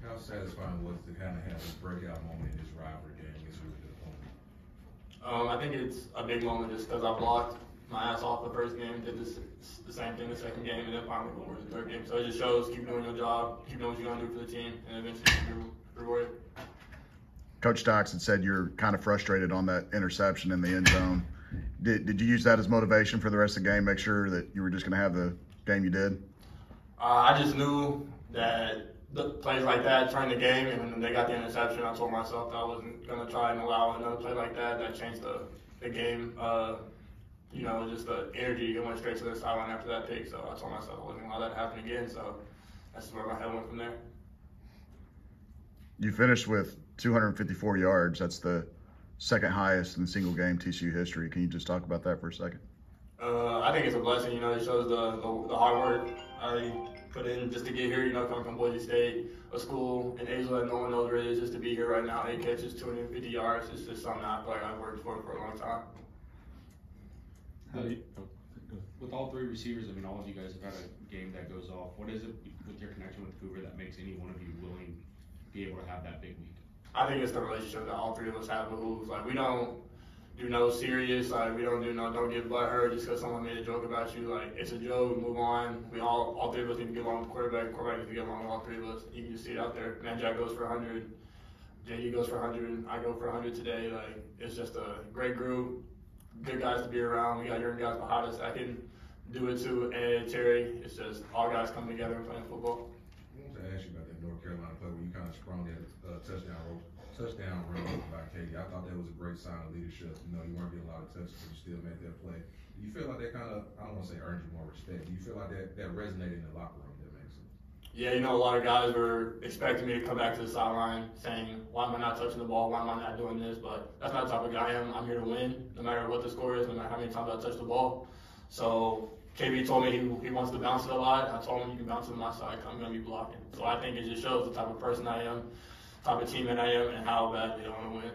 How satisfying was it to kind of have this breakout moment in this rivalry game against your opponent? I think it's a big moment just because I blocked my ass off the first game, did the same thing the second game, and then finally go over the third game. So it just shows keep doing your job, keep doing what you're going to do for the team, and eventually you're rewarded. Coach Stocks had said you're kind of frustrated on that interception in the end zone. Did you use that as motivation for the rest of the game, make sure that you were just going to have the game you did? I just knew that the plays like that turned the game, and when they got the interception, I told myself that I wasn't going to try and allow another play like that. That changed the game. Just the energy. It went straight to the sideline after that pick, so I told myself I wasn't going to allow that to happen again, so that's where my head went from there. You finished with 254 yards. That's the second highest in single game TCU history. Can you just talk about that for a second? I think it's a blessing. It shows the hard work I put in just to get here. Coming from Boise State, a school in Azle that no one knows where it is, just to be here right now. 8 catches, 250 yards. It's just something I feel like I've worked for a long time. With all three receivers, I mean, all of you guys have had a game that goes off. What is it with your connection with Hoover that makes any one of you willing to be able to have that big week? I think it's the relationship that all three of us have with Hoover. Like, we don't do no serious, like, we don't do no, don't get butthurt just because someone made a joke about you. Like, it's a joke, move on. We all three of us need to get along with the quarterback needs to get along with all three of us. You can just see it out there. Man, Jack goes for 100, JD goes for 100, I go for 100 today. Like, it's just a great group. Good guys to be around. We got young guys behind us that can do it too. And Terry, it's just all guys coming together and playing football. I wanted to ask you about that North Carolina play where you kind of sprung that touchdown run by Katie. I thought that was a great sign of leadership. You weren't getting a lot of touches, but you still made that play. Do you feel like that kind of, I don't want to say earned you more respect, do you feel like that resonated in the locker room? That makes sense. Yeah, a lot of guys were expecting me to come back to the sideline saying, why am I not touching the ball? Why am I not doing this? But that's not the type of guy I am. I'm here to win, no matter what the score is, no matter how many times I touch the ball. So KB told me he wants to bounce it a lot. I told him you can bounce it to my side. I'm going to be blocking. So I think it just shows the type of person I am, type of teammate I am, and how badly I want to win.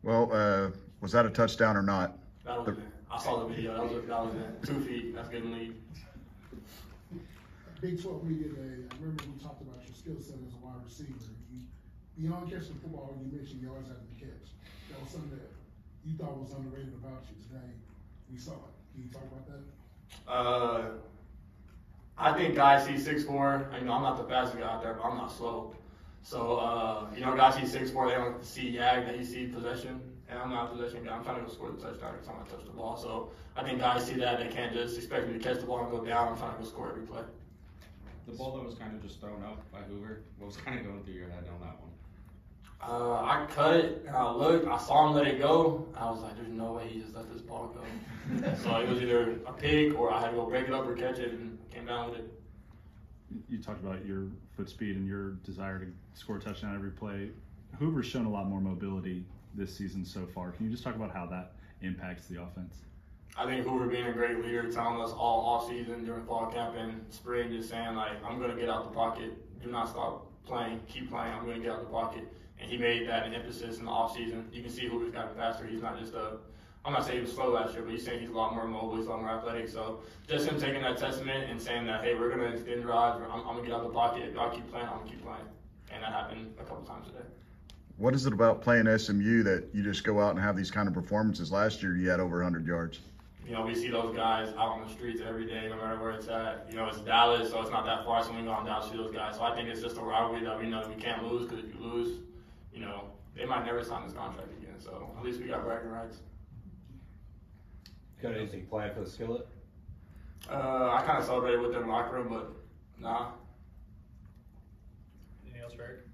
Well, was that a touchdown or not? That was it. I saw the video. That was it. 2 feet. That's good in the league. Big 12 Media Day, I remember we talked about your skill set as a wide receiver. Beyond catching the football, you mentioned yards after the catch. That was something that you thought was underrated about you. Today, we saw it. Can you talk about that? I think guys see 6'4". I'm not the fastest guy out there, but I'm not slow. So, guys see 6'4", they don't see YAG, they see possession. And I'm not a possession guy. I'm trying to go score the touchdown every time I touch the ball. So I think guys see that. They can't just expect me to catch the ball and go down. I'm trying to go score every play. The ball that was kind of just thrown up by Hoover, what was kind of going through your head on that one? I cut it, and I looked, I saw him let it go. I was like, there's no way he just let this ball go. So it was either a pick or I had to go break it up or catch it, and came down with it. You talked about your foot speed and your desire to score a touchdown every play. Hoover's shown a lot more mobility this season so far. Can you just talk about how that impacts the offense? I think Hoover being a great leader, telling us all off season during fall camp and spring, just saying like, I'm going to get out the pocket. Do not stop playing. Keep playing. I'm going to get out the pocket. And he made that an emphasis in the off season. You can see Hoover's gotten faster. He's not just I'm not saying he was slow last year, but he's saying he's a lot more mobile. He's a lot more athletic. So just him taking that testament and saying that, hey, we're going to extend drives. I'm going to get out the pocket. If y'all keep playing, I'm going to keep playing. And that happened a couple times today. What is it about playing SMU that you just go out and have these kind of performances? Last year, you had over 100 yards. We see those guys out on the streets every day, no matter where it's at. It's Dallas, so it's not that far, so we go on down to see those guys. So I think it's just a rivalry that we know we can't lose, because if you lose, they might never sign this contract again. So at least we got bragging rights. Got anything planned for the skillet? I kind of celebrated with them in the locker room, but nah. Anything else for Eric?